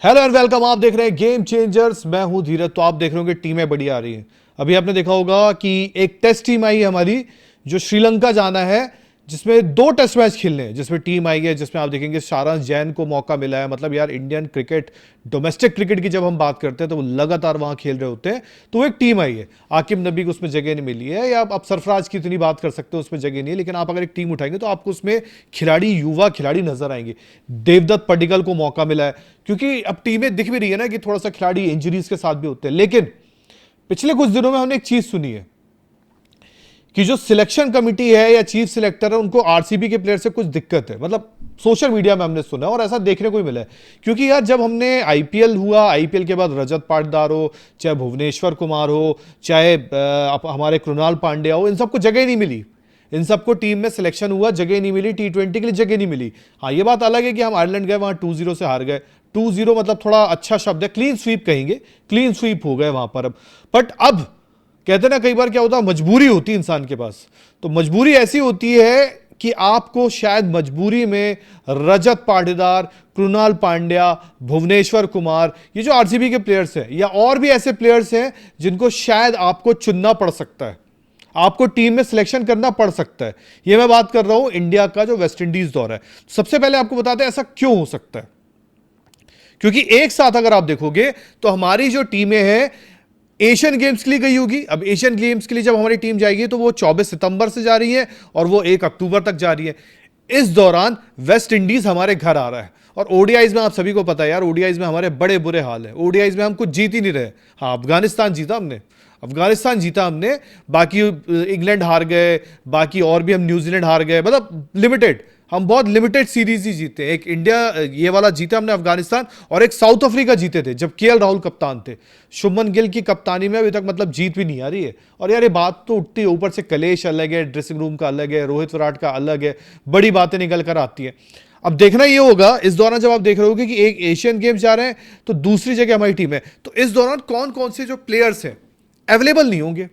Hello and welcome. आप देख रहे हैं गेम चेंजर्स। मैं हूं धीरज। तो आप देख रहे होंगे टीमें बड़ी आ रही हैं। अभी आपने देखा होगा कि एक टेस्ट टीम आई है हमारी, जो श्रीलंका जाना है, जिसमें 2 टेस्ट मैच खेलने हैं, जिसमें टीम आई है, जिसमें आप देखेंगे सारांश जैन को मौका मिला है। मतलब यार, इंडियन क्रिकेट, डोमेस्टिक क्रिकेट की जब हम बात करते हैं तो वो लगातार वहां खेल रहे होते हैं। तो वो एक टीम आई है। आकिब नबी को उसमें जगह नहीं मिली है, या आप सरफराज की इतनी बात कर सकते हो, उसमें जगह नहीं है। लेकिन आप अगर एक टीम उठाएंगे तो आपको उसमें खिलाड़ी, युवा खिलाड़ी नजर आएंगे। देवदत्त पडिक्कल को मौका मिला है, क्योंकि अब टीमें दिख भी रही है ना कि थोड़ा सा खिलाड़ी इंजरीज के साथ भी होते हैं। लेकिन पिछले कुछ दिनों में हमने एक चीज सुनी है कि जो सिलेक्शन कमिटी है या चीफ सिलेक्टर है, उनको आरसीबी के प्लेयर से कुछ दिक्कत है। मतलब सोशल मीडिया में हमने सुना और ऐसा देखने को ही मिला है। क्योंकि यार, जब हमने आईपीएल हुआ, आईपीएल के बाद रजत पाटीदार हो, चाहे भुवनेश्वर कुमार हो, चाहे हमारे कृणाल पांड्या हो, इन सबको जगह नहीं मिली। इन सबको टीम में सिलेक्शन हुआ, जगह नहीं मिली, T20 के लिए जगह नहीं मिली। हाँ, ये बात अलग है कि हम आयरलैंड गए, वहां 2-0 से हार गए। 2-0 मतलब थोड़ा अच्छा शब्द है, क्लीन स्वीप कहेंगे, क्लीन स्वीप हो गए वहां पर। अब बट अब कहते हैं ना, कई बार क्या होता है, मजबूरी होती है इंसान के पास। तो मजबूरी ऐसी होती है कि आपको शायद मजबूरी में रजत पाटीदार, कृणाल पांड्या, भुवनेश्वर कुमार, ये जो आरसीबी के प्लेयर्स हैं, या और भी ऐसे प्लेयर्स हैं जिनको शायद आपको चुनना पड़ सकता है, आपको टीम में सिलेक्शन करना पड़ सकता है। ये मैं बात कर रहा हूं इंडिया का जो वेस्ट इंडीज दौरा है। सबसे पहले आपको बताते हैं ऐसा क्यों हो सकता है। क्योंकि एक साथ अगर आप देखोगे तो हमारी जो टीमें हैं, एशियन गेम्स के लिए गई होगी। अब एशियन गेम्स के लिए जब हमारी टीम जाएगी तो वो 24 सितंबर से जा रही है और वो 1 अक्टूबर तक जा रही है। इस दौरान वेस्ट इंडीज हमारे घर आ रहा है। और ओडीआईज में आप सभी को पता है यार, ओडीआईज में हमारे बड़े बुरे हाल है। ओडीआईज में हम कुछ जीत ही नहीं रहे। हाँ, अफगानिस्तान जीता हमने, अफगानिस्तान जीता हमने, बाकी इंग्लैंड हार गए, बाकी और भी हम न्यूजीलैंड हार गए। मतलब लिमिटेड, हम बहुत लिमिटेड सीरीज ही जीते। एक इंडिया ये वाला जीता हमने अफगानिस्तान, और एक साउथ अफ्रीका जीते थे जब केएल राहुल कप्तान थे। शुभमन गिल की कप्तानी में अभी तक मतलब जीत भी नहीं आ रही है। और यार, ये बात तो उठती है, ऊपर से कलेश अलग है, ड्रेसिंग रूम का अलग है, रोहित विराट का अलग है, बड़ी बातें निकल कर आती है। अब देखना ये होगा इस दौरान, जब आप देख रहे होगे कि एक एशियन गेम्स जा रहे हैं तो दूसरी जगह हमारी टीम है, तो इस दौरान कौन कौन से जो प्लेयर्स हैं अवेलेबल नहीं होंगे,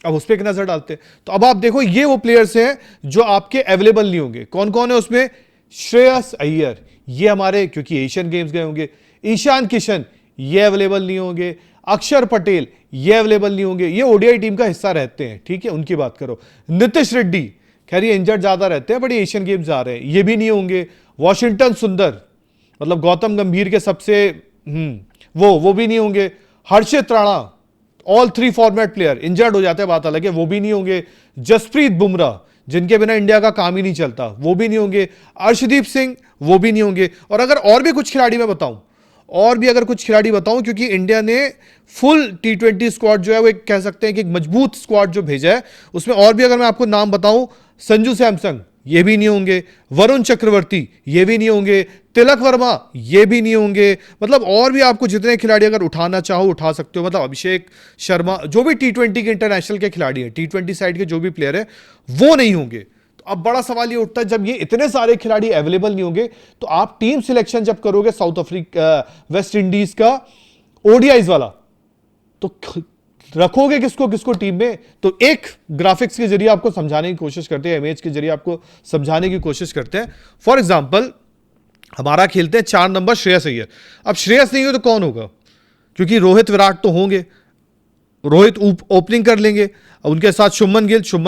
अब उस पर एक नजर डालते हैं। तो अब आप देखो, ये वो प्लेयर्स हैं जो आपके अवेलेबल नहीं होंगे। कौन कौन है उसमें? श्रेयस अय्यर, ये हमारे, क्योंकि एशियन गेम्स गए होंगे। ईशान किशन, ये अवेलेबल नहीं होंगे। अक्षर पटेल, ये अवेलेबल नहीं होंगे। ये ओडीआई टीम का हिस्सा रहते हैं, ठीक है, उनकी बात करो। नीतीश रेड्डी, खैर ये इंजर्ड ज्यादा रहते हैं, बट एशियन गेम्स जा रहे हैं, ये भी नहीं होंगे। वॉशिंगटन सुंदर, मतलब गौतम गंभीर के सबसे वो भी नहीं होंगे। Harshit Rana, all 3 format player, injured हो जाते हैं, बात अलग है, वो भी नहीं होंगे। जसप्रीत बुमराह, जिनके बिना इंडिया का काम ही नहीं चलता, वो भी नहीं होंगे। अर्शदीप सिंह, वो भी नहीं होंगे। और अगर और भी कुछ खिलाड़ी मैं बताऊं, और भी अगर कुछ खिलाड़ी बताऊं, क्योंकि इंडिया ने फुल T20 स्क्वाड जो है वो एक कह सकते हैं कि एक मजबूत स्क्वाड जो भेजा है, उसमें और भी अगर मैं आपको नाम बताऊं, संजू सैमसन, ये भी नहीं होंगे। वरुण चक्रवर्ती, ये भी नहीं होंगे। तिलक वर्मा, ये भी नहीं होंगे। मतलब और भी आपको जितने खिलाड़ी अगर उठाना चाहो उठा सकते हो। मतलब अभिषेक शर्मा, जो भी T20 के इंटरनेशनल के खिलाड़ी हैं, T20 साइड के जो भी प्लेयर है, वो नहीं होंगे। तो अब बड़ा सवाल ये उठता है, जब ये इतने सारे खिलाड़ी अवेलेबल नहीं होंगे तो आप टीम सिलेक्शन जब करोगे साउथ अफ्रीका, वेस्ट इंडीज का ओडीआईज वाला, तो रखोगे किसको किसको टीम में? तो एक ग्राफिक्स के जरिए आपको समझाने की कोशिश करते हैं, इमेज के जरिए आपको समझाने की कोशिश करते हैं। फॉर एग्जांपल, हमारा खेलते हैं 4 नंबर श्रेयस अय्यर। अब श्रेयस नहीं हो तो कौन होगा? क्योंकि रोहित विराट तो होंगे, रोहित ओपनिंग कर लेंगे। उनके साथ शुभमन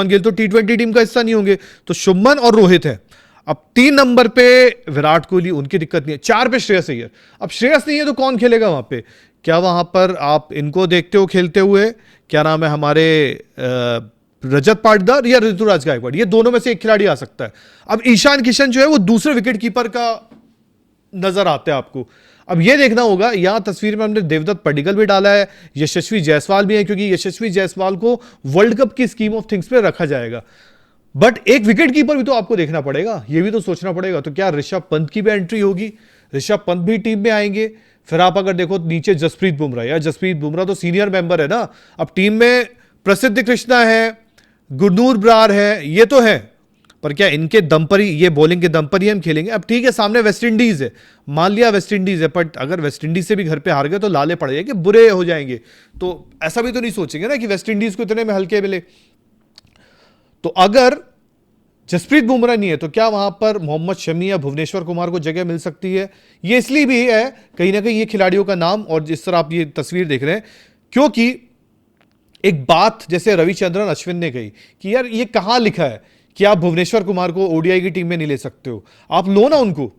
गिल तो T20 टीम का हिस्सा नहीं होंगे, तो शुभमन और रोहित है। अब 3 नंबर पे विराट कोहली, उनकी दिक्कत नहीं है। 4 पे श्रेयस अय्यर। अब श्रेयस नहीं है तो कौन खेलेगा वहां पे? क्या वहां पर आप इनको देखते हो खेलते हुए, क्या नाम है हमारे, रजत पाटीदार या ऋतुराज गायकवाड़? ये दोनों में से एक खिलाड़ी आ सकता है। अब ईशान किशन जो है वो दूसरे विकेट कीपर का नजर आता है आपको। अब ये देखना होगा, यहां तस्वीर में हमने देवदत्त पडिक्कल भी डाला है, यशस्वी जायसवाल भी है, क्योंकि यशस्वी जायसवाल को वर्ल्ड कप की स्कीम ऑफ थिंग्स में रखा जाएगा। बट एक विकेट कीपर भी तो आपको देखना पड़ेगा, ये भी तो सोचना पड़ेगा। तो क्या ऋषभ पंत की भी एंट्री होगी? ऋषभ पंत भी टीम में आएंगे। फिर आप अगर देखो नीचे जसप्रीत बुमराह, यार जसप्रीत बुमराह तो सीनियर मेंबर है ना। अब टीम में प्रसिद्ध कृष्णा है, गुरनूर ब्रार है, ये तो है, पर क्या इनके दम पर ही, ये बॉलिंग के दम पर ही हम खेलेंगे? अब ठीक है, सामने वेस्ट इंडीज है, मान लिया वेस्ट इंडीज है, बट अगर वेस्ट इंडीज से भी घर पे हार गए तो लाले पड़ जाएंगे, बुरे हो जाएंगे। तो ऐसा भी तो नहीं सोचेंगे ना कि वेस्ट इंडीज को इतने में हल्के मिले। तो अगर जसप्रीत बुमराह नहीं है तो क्या वहां पर मोहम्मद शमी या भुवनेश्वर कुमार को जगह मिल सकती है? ये इसलिए भी है कहीं ना कहीं ये खिलाड़ियों का नाम, और जिस तरह आप ये तस्वीर देख रहे हैं, क्योंकि एक बात जैसे रविचंद्रन अश्विन ने कही कि यार ये कहां लिखा है कि आप भुवनेश्वर कुमार को ओडीआई की टीम में नहीं ले सकते हो, आप लो ना उनको।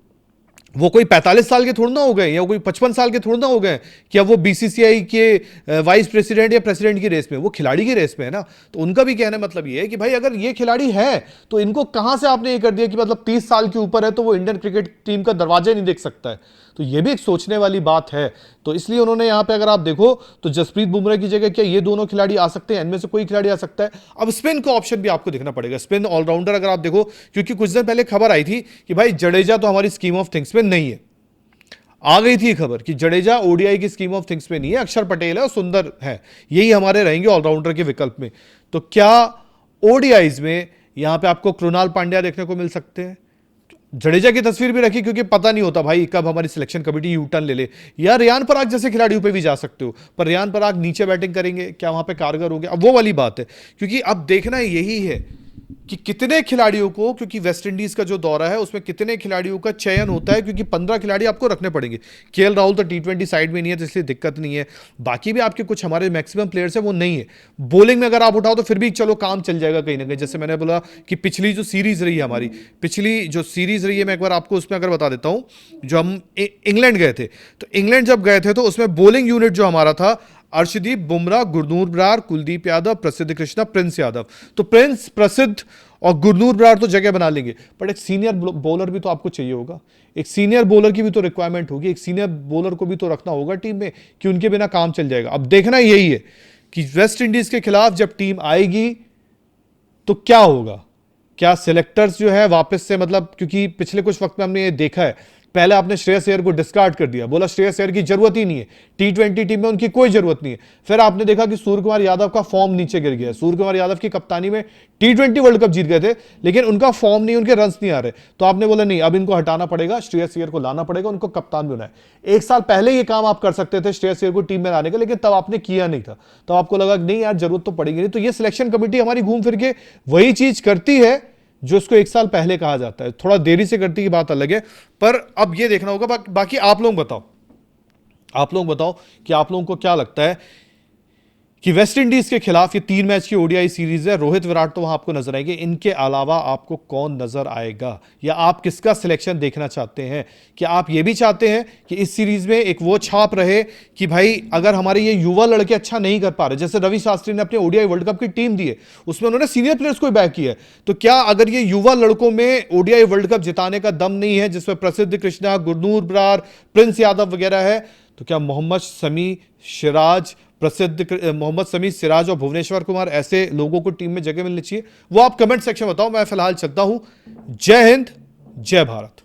वो कोई 45 साल के थोड़ा ना हो गए या कोई 55 साल के थोड़ा ना हो गए कि अब वो बीसीसीआई के वाइस प्रेसिडेंट या प्रेसिडेंट की रेस में, वो खिलाड़ी की रेस में है ना। तो उनका भी कहना मतलब ये है कि भाई अगर ये खिलाड़ी है तो इनको कहां से आपने ये कर दिया कि मतलब 30 साल के ऊपर है तो वो इंडियन क्रिकेट टीम का दरवाजा नहीं देख सकता है। तो ये भी एक सोचने वाली बात है। तो इसलिए उन्होंने यहां पे अगर आप देखो तो जसप्रीत बुमराह की जगह क्या ये दोनों खिलाड़ी आ सकते हैं, इनमें से कोई खिलाड़ी आ सकता है। अब स्पिन का ऑप्शन भी आपको देखना पड़ेगा, स्पिन ऑलराउंडर अगर आप देखो, क्योंकि कुछ दिन पहले खबर आई थी कि भाई जडेजा तो हमारी स्कीम ऑफ थिंग्स में नहीं है। आ गई थी खबर कि जडेजा ओडीआई की स्कीम ऑफ थिंग्स में नहीं है, अक्षर पटेल है और सुंदर है, यही हमारे रहेंगे ऑलराउंडर के विकल्प में। तो क्या ओडीआईज में यहां पे आपको कृणाल पांड्या देखने को मिल सकते हैं? जडेजा की तस्वीर भी रखी क्योंकि पता नहीं होता भाई कब हमारी सिलेक्शन कमेटी यू टर्न ले ले, या रियान पराग जैसे खिलाड़ियों पे भी जा सकते हो, पर रियान पराग नीचे बैटिंग करेंगे, क्या वहां पे कारगर होंगे? अब वो वाली बात है, क्योंकि अब देखना यही है कि कितने खिलाड़ियों को, क्योंकि वेस्ट इंडीज का जो दौरा है उसमें कितने खिलाड़ियों का चयन होता है, क्योंकि 15 खिलाड़ी आपको रखने पड़ेंगे। केएल राहुल तो टी20 साइड में नहीं है तो इसलिए दिक्कत नहीं है, बाकी भी आपके कुछ हमारे मैक्सिमम प्लेयर्स हैं वो नहीं है। बॉलिंग में अगर आप उठाओ तो फिर भी चलो काम चल जाएगा कहीं ना कहीं। जैसे मैंने बोला कि पिछली जो सीरीज रही है हमारी, पिछली जो सीरीज रही है, मैं एक बार आपको उसमें अगर बता देता हूं, जो हम इंग्लैंड गए थे, तो इंग्लैंड जब गए थे तो उसमें बॉलिंग यूनिट जो हमारा था, अर्शदीप, बुमराह, गुरनूर बरार, कुलदीप यादव, प्रसिद्ध कृष्णा, प्रिंस यादव। तो प्रिंस, प्रसिद्ध और गुरनूर बरार तो जगह बना लेंगे, बट एक सीनियर बॉलर भी तो आपको चाहिए होगा, एक सीनियर बॉलर की भी तो रिक्वायरमेंट होगी, एक सीनियर बॉलर को भी तो रखना होगा टीम में कि उनके बिना काम चल जाएगा। अब देखना यही है कि वेस्ट इंडीज के खिलाफ जब टीम आएगी तो क्या होगा, क्या सिलेक्टर्स जो है वापस से, मतलब क्योंकि पिछले कुछ वक्त में हमने ये देखा है, पहले आपने श्रेयस अय्यर को डिस्कार्ड कर दिया, बोला श्रेयस अय्यर की जरूरत ही नहीं है, टी20 टीम में उनकी कोई जरूरत नहीं है। फिर आपने देखा कि सूर्य कुमार यादव का फॉर्म नीचे गिर गया, सूर्य कुमार यादव की कप्तानी में टी20 वर्ल्ड कप जीत गए थे लेकिन उनका फॉर्म नहीं, उनके रन्स नहीं आ रहे, तो आपने बोला नहीं अब इनको हटाना पड़ेगा, श्रेयस अय्यर को लाना पड़ेगा, उनको कप्तान भी होना है। एक साल पहले ये काम आप कर सकते थे श्रेयस अय्यर को टीम में लाने का, लेकिन तब आपने किया नहीं था, तब आपको लगा नहीं यार जरूरत तो पड़ेगी नहीं। तो ये सिलेक्शन कमेटी हमारी घूम फिर के वही चीज करती है जो इसको एक साल पहले कहा जाता है, थोड़ा देरी से करती की बात अलग है, पर अब ये देखना होगा। बाकी आप लोग बताओ, आप लोग बताओ कि आप लोगों को क्या लगता है कि वेस्ट इंडीज के खिलाफ ये 3 मैच की ओडीआई सीरीज है, रोहित विराट तो वहां आपको नजर आएंगे, इनके अलावा आपको कौन नजर आएगा, या आप किसका सिलेक्शन देखना चाहते हैं? क्या आप ये भी चाहते हैं कि इस सीरीज में एक वो छाप रहे कि भाई अगर हमारे ये युवा लड़के अच्छा नहीं कर पा रहे, जैसे रवि शास्त्री ने अपने ओडीआई वर्ल्ड कप की टीम दी है उसमें उन्होंने सीनियर प्लेयर्स को बैक किया है, तो क्या अगर ये युवा लड़कों में ओडीआई वर्ल्ड कप जिताने का दम नहीं है, जिसमें प्रसिद्ध कृष्णा, गुरनूर बरार, प्रिंस यादव वगैरह है, तो क्या मोहम्मद शमी, सिराज, मोहम्मद शमी, सिराज और भुवनेश्वर कुमार ऐसे लोगों को टीम में जगह मिलनी चाहिए? वो आप कमेंट सेक्शन में बताओ। मैं फिलहाल चलता हूं। जय हिंद, जय भारत।